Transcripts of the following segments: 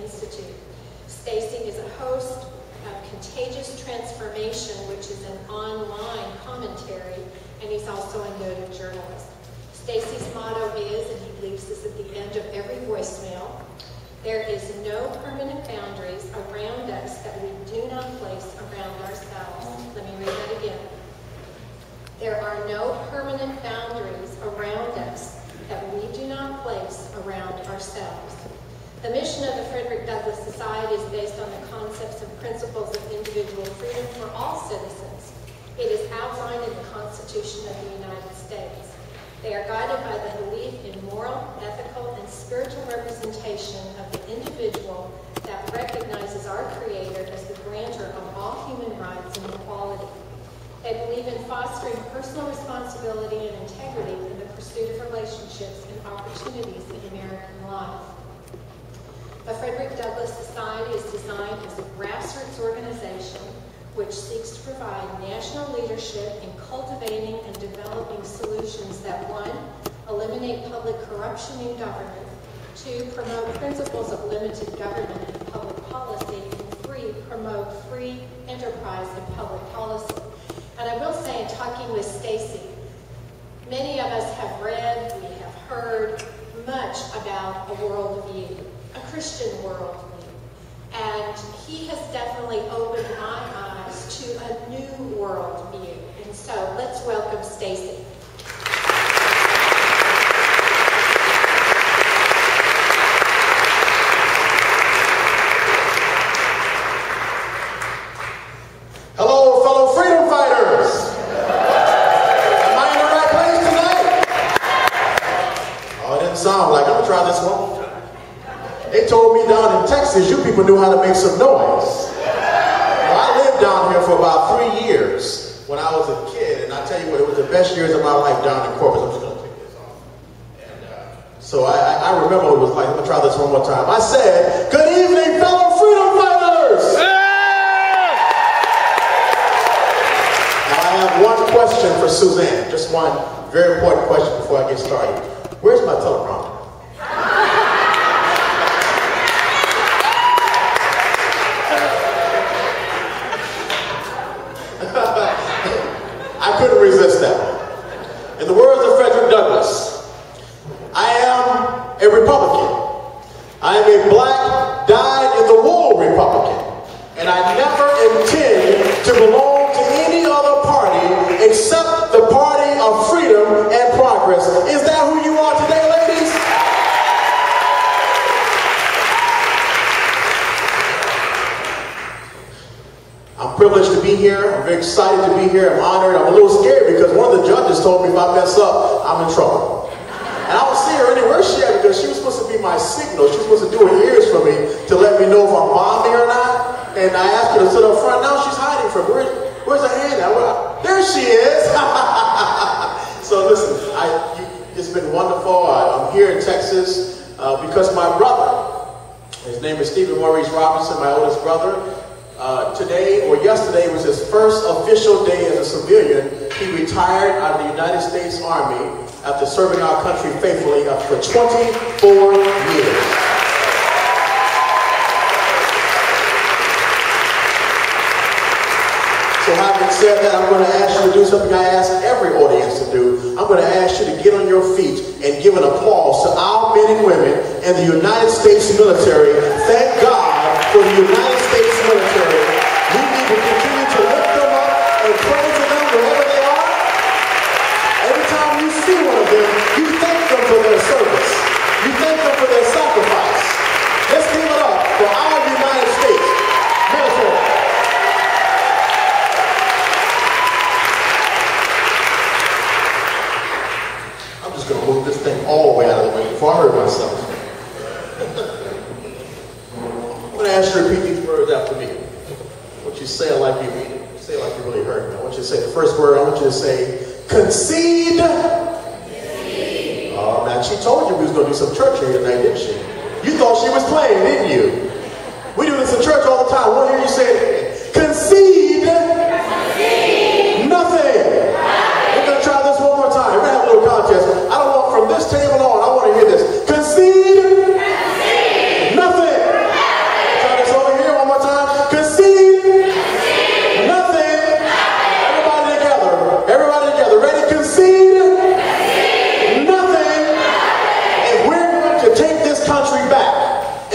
Institute. Stacy is a host of Contagious Transformation, which is an online commentary, and he's also a noted journalist. Stacy's motto is, and he leaves this at the end of every voicemail, there is no permanent boundaries around us that we do not place around ourselves. Let me read that again. There are no permanent boundaries around us that we do not place around ourselves. The mission of the Frederick Douglass Society is based on the concepts and principles of individual freedom for all citizens. It is outlined in the Constitution of the United States. They are guided by the belief in moral, ethical, and spiritual representation of the individual that recognizes our Creator as the grantor of all human rights and equality. They believe in fostering personal responsibility and integrity in the pursuit of relationships and opportunities in American life. The Frederick Douglass Society is designed as a grassroots organization which seeks to provide national leadership in cultivating and developing solutions that, 1, eliminate public corruption in government, 2, promote principles of limited government and public policy, and 3, promote free enterprise and public policy. And I will say, in talking with Stacy, many of us have read, we have heard much about a worldview, a Christian worldview. And he has definitely opened my eyes to a new worldview. And so let's welcome Stacy. Hello, fellow freedom fighters. Am I in the right place tonight? Oh, it didn't sound like it. I'm going to try this one. They told me down in Texas, you people knew how to make some noise. Well, I lived down here for about 3 years when I was a kid, and I tell you what, it was the best years of my life down in Corpus. I'm just going to take this off. And so I remember what it was like. I'm going to try this one more time. I said, good evening, fellow freedom fighters! Now, I have one question for Suzanne. Just one very important question before I get started. Where's my teleprompter? I couldn't resist that one. In the words of Frederick Douglass, I am a Republican. I am a black, dyed-in-the-wool Republican. And I never intend to belong to any other party except the party of freedom and progress. Is that who you are today, ladies? I'm privileged to be here. I'm very excited to be here. I'm honored. I'm a little scared because one of the judges told me if I mess up, I'm in trouble. And I don't see her anywhere she at because she was supposed to be my signal. She was supposed to do her ears for me to let me know if I'm bombing or not. And I asked her to sit up front. Now she's hiding from me. Where's her hand at? There she is. So listen, it's been wonderful. I'm here in Texas because my brother, his name is Stephen Maurice Robinson, my oldest brother. Today or yesterday was his first official day as a civilian. He retired out of the United States Army after serving our country faithfully for 24 years. So having said that, I'm going to ask you to do something I ask every audience to do. I'm going to ask you to get on your feet and give an applause to our men and women in the United States military. Thank God for the United States military. We need to continue to lift them up and pray for them wherever they are. Every time you see one of them, you thank them for their service. You thank them for their sacrifice. Let's give it up for our United States military. I'm just going to move this thing all the way out of the way before I hurt myself. I'm going to ask you to repeat these words after me. I want you to say it like you mean it. Say it like you really heard me. I want you to say the first word. I want you to say, concede. Concede. Oh, now she told you we was going to do some church here tonight, didn't she? You thought she was playing, didn't you? We do this in church all the time. We'll hear you say it again. Concede. Concede. Nothing. We're going to try this one more time. We're going to have a little contest. I don't want from this table on. I want to hear this. Concede. Concede. Nothing.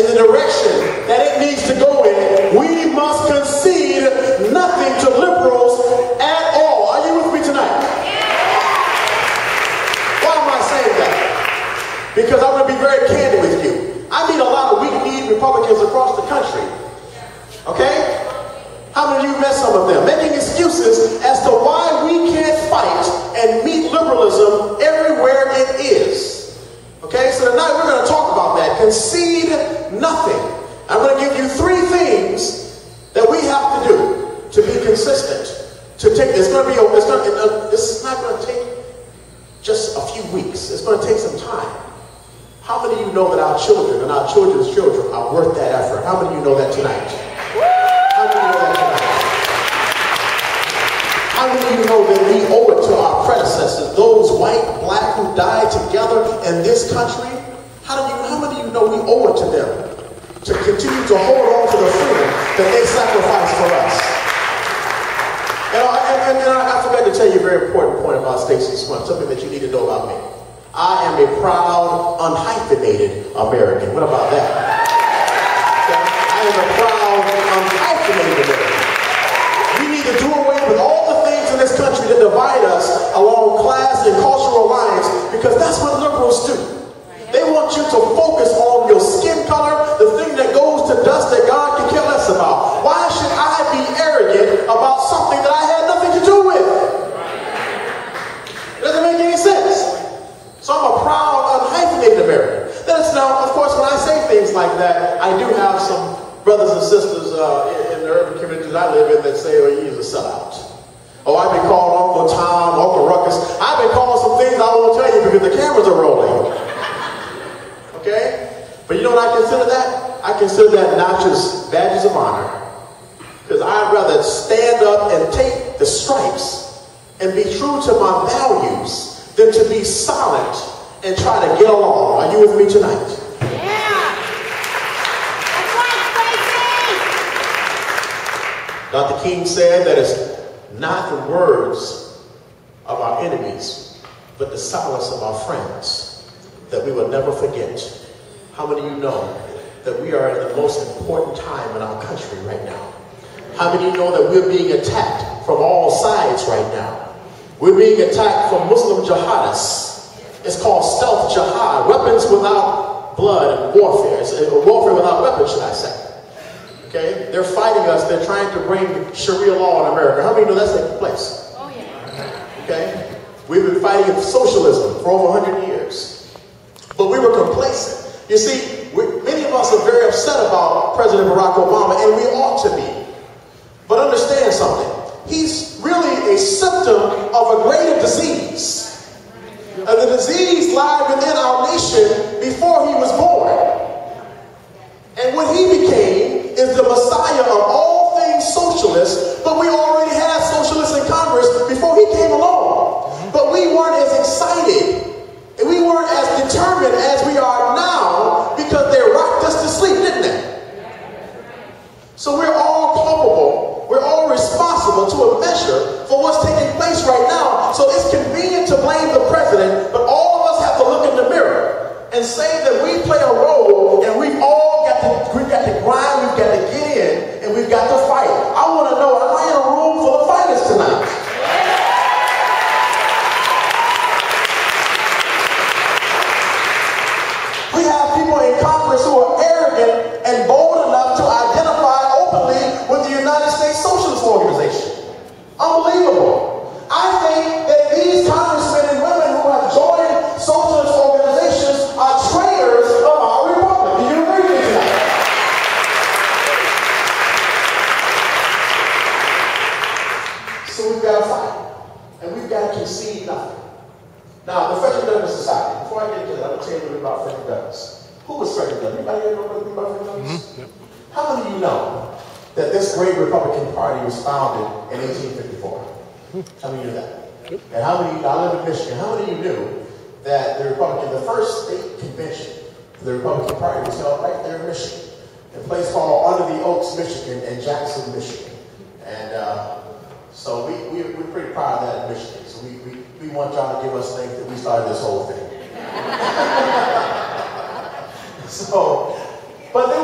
in the direction that it needs to go in, we must concede nothing to liberals at all. Are you with me tonight? Why am I saying that? Because I'm going to be very candid with you. I meet a lot of weak-kneed Republicans across the country. Okay? How many of you met some of them? Making excuses as to why we can't fight and meet liberalism everywhere it is. Okay, so tonight we're going to talk about that. Concede nothing. I'm going to give you 3 things that we have to do to be consistent. This is not going to take just a few weeks. It's going to take some time. How many of you know that our children and our children's children are worth that effort? How many of you know that tonight? How many of you know that tonight? How many of you know that we owe it to our predecessors, those white, black who died together in this country? How many of you know we owe it to them to continue to hold on to the freedom that they sacrificed for us? And I forgot to tell you a very important point about Stacy Swimp, something that you need to know about me. I am a proud, unhyphenated American. What about that? Okay? I am a proud, unhyphenated American. We need to do away with all the things in this country that divide us along class and cultural lines, because that's what liberals do. They want you to focus on your skin color, the thing that goes to dust that God can care less about. Why should I be arrogant about something that I had nothing to do with? It doesn't make any sense. So I'm a proud, unhyphenated American. Now, of course, when I say things like that, I do have some brothers and sisters in the urban communities I live in that say, oh, he's a sellout. Oh, I've been called Uncle Tom, Uncle Ruckus. I've been called some things I won't tell you because the cameras are rolling. Okay? But you know what I consider that? I consider that notches, badges of honor. Because I'd rather stand up and take the stripes and be true to my values than to be silent and try to get along. Are you with me tonight? Yeah! That's right, Stacy! Dr. King said that it's not the words of our enemies, but the silence of our friends that we will never forget. How many of you know that we are in the most important time in our country right now? How many of you know that we're being attacked from all sides right now? We're being attacked from Muslim jihadists. It's called stealth jihad, weapons without blood and warfare. It's warfare without weapons, should I say. Okay? They're fighting us. They're trying to bring Sharia law in America. How many know that's taking place? Oh, yeah. Okay? We've been fighting socialism for over 100 years. But we were complacent. You see, many of us are very upset about President Barack Obama, and we ought to be. But understand something. He's really a symptom of a greater disease. And the disease lied within our nation before he was born. And what he became is the messiah of all things socialist, but we already had socialists in Congress before he came along. But we weren't as excited, and we weren't as determined as we are now because they rocked us to sleep, didn't they? So we're all culpable. We're all responsible to a measure for what's taking place right now. So it's convenient to blame the president, but all of us have to look in the mirror and say that we play a role, and we've got to grind, we've got to get in, and we've got to fight. I want to know, am I in a room full of fighters tonight? We have people in Congress who are arrogant and bold enough to identify openly with the United States Socialist Organization. Unbelievable. I think that these congressmen and women who have joined socialist organizations are traitors of our republic. Do you agree with me tonight? So we've got to fight. And we've got to concede nothing. Now, the Frederick Douglass Society. Before I get into that, I'm going to tell you a little bit about Frederick Douglass. Who was Frederick Douglass? Anybody here know anything about Frederick Douglass? Mm-hmm. Yep. How many of you know that this great Republican Party was founded in 1854? How many of you knew that? Yep. And how many of you, I live in Michigan, how many of you knew that the first state convention for the Republican Party was held right there in Michigan, in a place called Under the Oaks, Michigan, and Jackson, Michigan. And so we're pretty proud of that in Michigan. So we want y'all to give us things that we started this whole thing. But there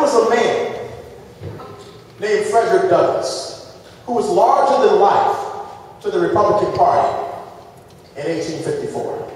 Frederick Douglass, who was larger than life to the Republican Party in 1854.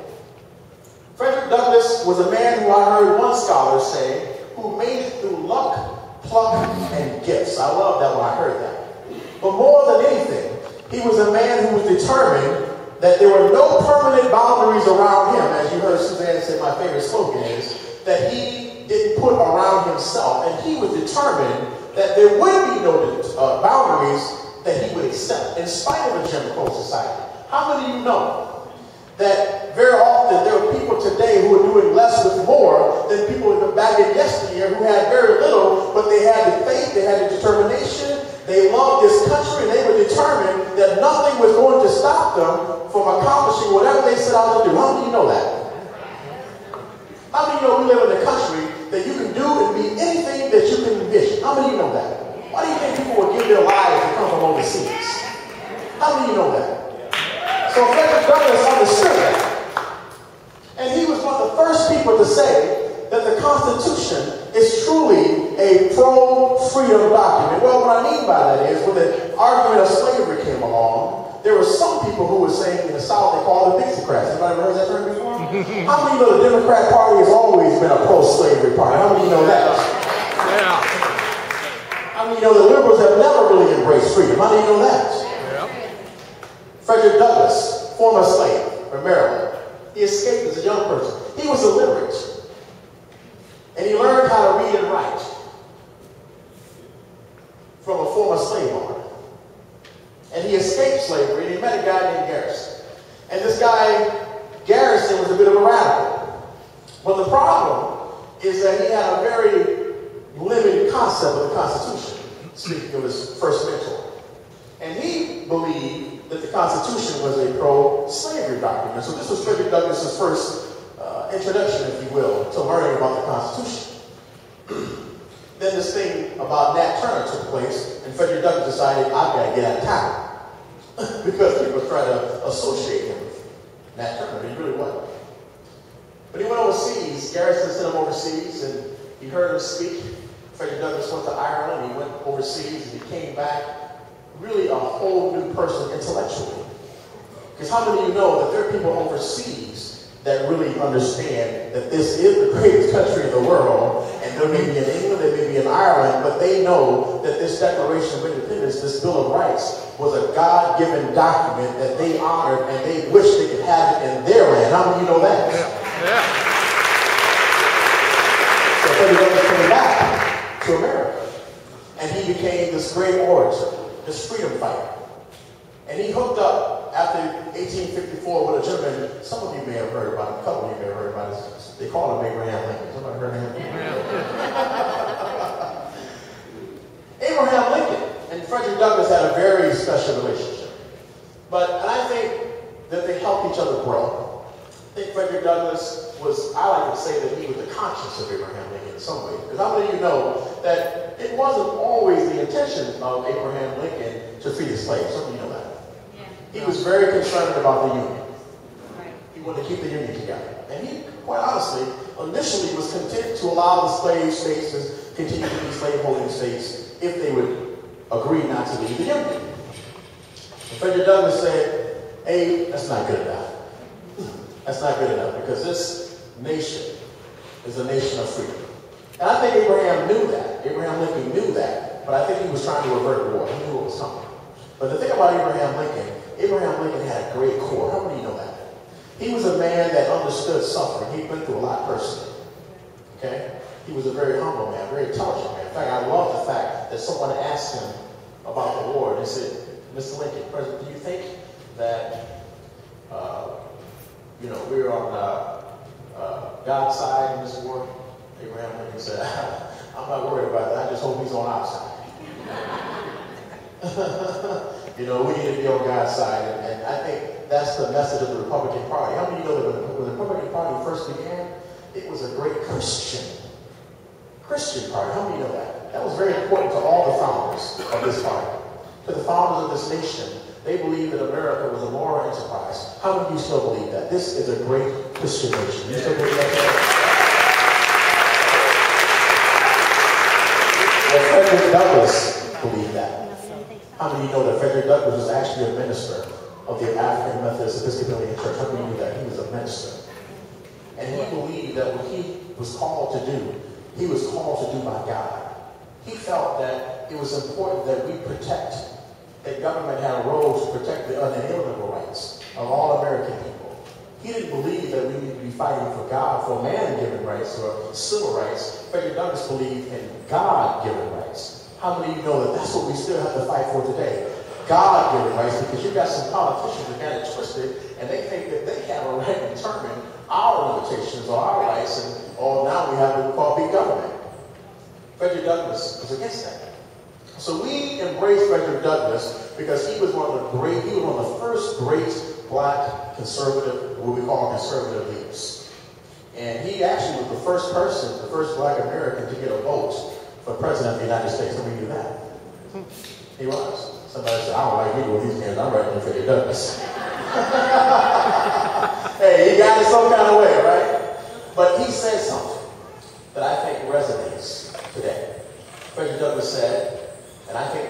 Frederick Douglass was a man who I heard one scholar say, who made it through luck, pluck, and gifts. I love that when I heard that. But more than anything, he was a man who was determined that there were no permanent boundaries around him. As you heard Suzanne say, my favorite slogan is that he didn't put around himself, and he was determined that there would be no boundaries that he would accept in spite of a Jim Crow society. How many of you know that very often there are people today who are doing less with more than people back in yesteryear who had very little, but they had the faith, they had the determination, they loved this country, and they were determined that nothing was going to stop them from accomplishing whatever they set out to do. How many of you know that? How many of you know we live in a country that you can do and be anything that you can envision? How many of you know that? Why do you think people would give their lives to come from overseas? How many of you know that? So Frederick Douglass understood that. And he was one of the first people to say that the Constitution is truly a pro-freedom document. Well, what I mean by that is when the argument of slavery came along, there were some people who were saying in the South they called them Dixiecrats. Anybody ever heard that term before? How many of you know the Democrat Party has always been a pro-slavery party? How many of you know that? Yeah. How many of you know the liberals have never really embraced freedom? How many of you know that? Frederick Douglass, former slave from Maryland. He escaped as a young person. He was illiterate. And he learned how to read and write from a former slave owner. And he escaped slavery, and he met a guy named Garrison. And this guy, Garrison, was a bit of a radical. But the problem is that he had a very limited concept of the Constitution, speaking of his first mentor. And he believed that the Constitution was a pro-slavery document. So this was Frederick Douglass's first introduction, if you will, to learning about the Constitution. Then this thing about Nat Turner took place, and Frederick Douglass decided, I've got to get out of town. Because people were trying to associate him with Nat Turner, but he really wasn't. But he went overseas. Garrison sent him overseas, and he heard him speak. Frederick Douglass went to Ireland, he went overseas, and he came back really a whole new person intellectually. Because how many of you know that there are people overseas that really understand that this is the greatest country in the world, and they may be in England, they may be in Ireland, but they know that this Declaration of Independence, this Bill of Rights, was a God-given document that they honored, and they wish they could have it in their land. How many of you know that? Yeah. So Frederick Douglass came back to America, and he became this great orator, this freedom fighter. And he hooked up after 1854 with a gentleman, some of you may have heard about him, a couple of you may have heard about him. They call him Abraham Lincoln. Somebody heard of him? Abraham Lincoln and Frederick Douglass had a very special relationship. And I think that they helped each other grow. I think Frederick Douglass was, I like to say that he was the conscience of Abraham Lincoln in some way. Because how many of you know that it wasn't always the intention of Abraham Lincoln to free the slaves? Some of you know that. He was very concerned about the Union. He wanted to keep the Union together. And he, quite honestly, initially was content to allow the slave states to continue to be slave-holding states if they would agree not to leave the Union. And Frederick Douglass said, hey, that's not good enough. That's not good enough because this nation is a nation of freedom. And I think Abraham knew that. Abraham Lincoln knew that. But I think he was trying to avert war. He knew what was coming. But the thing about Abraham Lincoln had a great core. How many of you know that? He was a man that understood suffering. He went through a lot personally. Okay? He was a very humble man, very intelligent man. In fact, I love the fact that someone asked him about the war. And they said, Mr. Lincoln, President, do you think that, we're on God's side in this war? Abraham Lincoln said, I'm not worried about that. I just hope he's on our side. We need to be on God's side, and I think that's the message of the Republican Party. How many of you know that when the Republican Party first began, it was a great Christian party? How many of you know that? That was very important to all the founders of this party. To the founders of this nation, they believed that America was a moral enterprise. How many of you still believe that? This is a great Christian nation. You still believe that? Well, Frederick Douglass believed that. How many of you know that Frederick Douglass was actually a minister of the African Methodist Episcopalian Church? How many of you knew that? He was a minister. And he believed that what he was called to do, he was called to do by God. He felt that it was important that we protect, that government had a role to protect the unalienable rights of all American people. He didn't believe that we need to be fighting for God, for man-given rights or civil rights. Frederick Douglass believed in God-given rights. How many of you know that that's what we still have to fight for today? God-given rights, because you've got some politicians that got it twisted, and they think that they have a right to determine our limitations or our rights, and now we have what we call big government. Frederick Douglass was against that. So we embraced Frederick Douglass because he was one of the first great black conservative, what we call conservative leaders. And he actually was the first person, the first black American to get a vote for president of the United States. Nobody knew that. He was. Somebody said, I don't like either of these names. I'm writing for Frederick Douglass. Hey, he got it some kind of way, right? But he said something that I think resonates today. Frederick Douglass said, and I think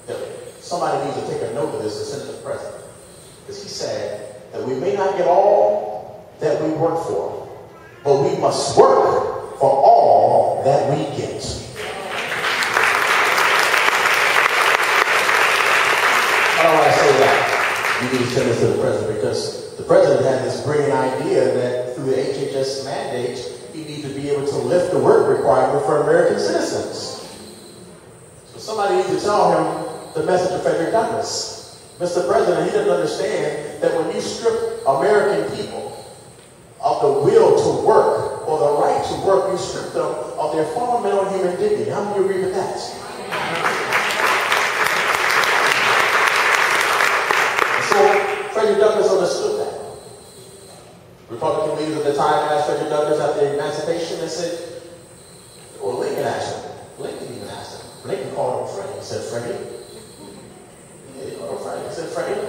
that somebody needs to take a note of this and send it to the president. Because he said that we may not get all that we work for, but we must work for all that we get. How do I say that? You need to send this to the president, because the president had this brilliant idea that through the HHS mandate, he needs to be able to lift the work requirement for American citizens. So somebody needs to tell him the message of Frederick Douglass. Mr. President, he doesn't understand that when you strip American people of the will to work or the right to work, you strip them of their fundamental human dignity. How many agree with that? So Frederick Douglass understood that. Republican leaders at the time asked Frederick Douglass after emancipation and said, or Lincoln asked him. Lincoln even asked him. Lincoln called him Freddie. He said, Freddie? Yeah, he called him Freddie. He said, Freddie,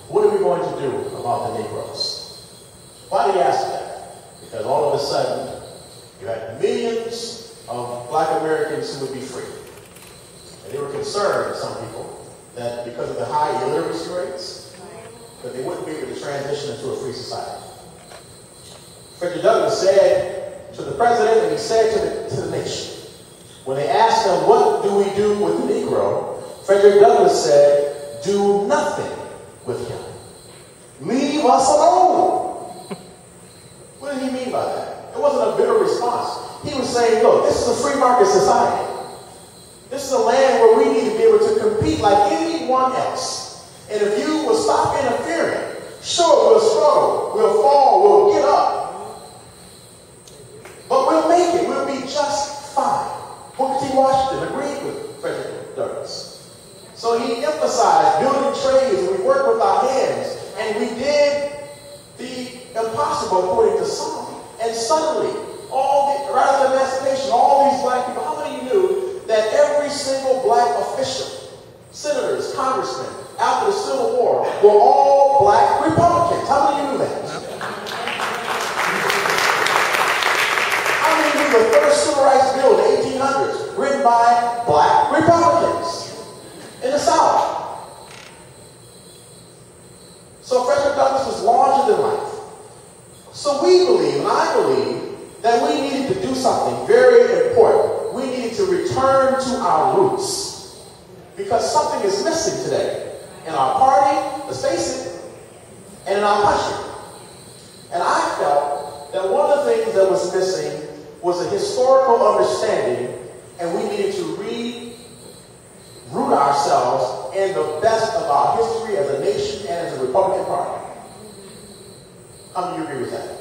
what are we going to do about the Negroes? Why did he ask that? Because all of a sudden, you had millions of black Americans who would be free. And they were concerned, some people, that because of the high illiteracy rates, that they wouldn't be able to transition into a free society. Frederick Douglass said to the president, and he said to the nation, when they asked him, what do we do with the Negro? Frederick Douglass said, do nothing with him. Leave us alone. What did he mean by that? It wasn't a bitter response. He was saying, look, this is a free market society. This is a land where we need to be able to compete like anyone else. And if you will stop interfering, sure, we'll struggle, we'll fall, we'll get up. But we'll make it. We'll be just fine. Booker T. Washington agreed with Frederick Douglass. So he emphasized building trades, and we worked with our hands, and we did the impossible according to some. And suddenly, right after emancipation, all these black people, how many of you knew that every single black official, senators, congressmen, after the Civil War, were all black Republicans? How many of you knew that? How many of you knew the first civil rights bill in the 1800s, written by black Republicans in the South? So Frederick Douglass was larger than life. So we believe, and I believe, that we needed to do something very important. We needed to return to our roots, because something is missing today in our party, the Stacy, and in our country. And I felt that one of the things that was missing was a historical understanding, and we needed to root ourselves in the best of our history as a nation and as a Republican Party. How do you agree with that?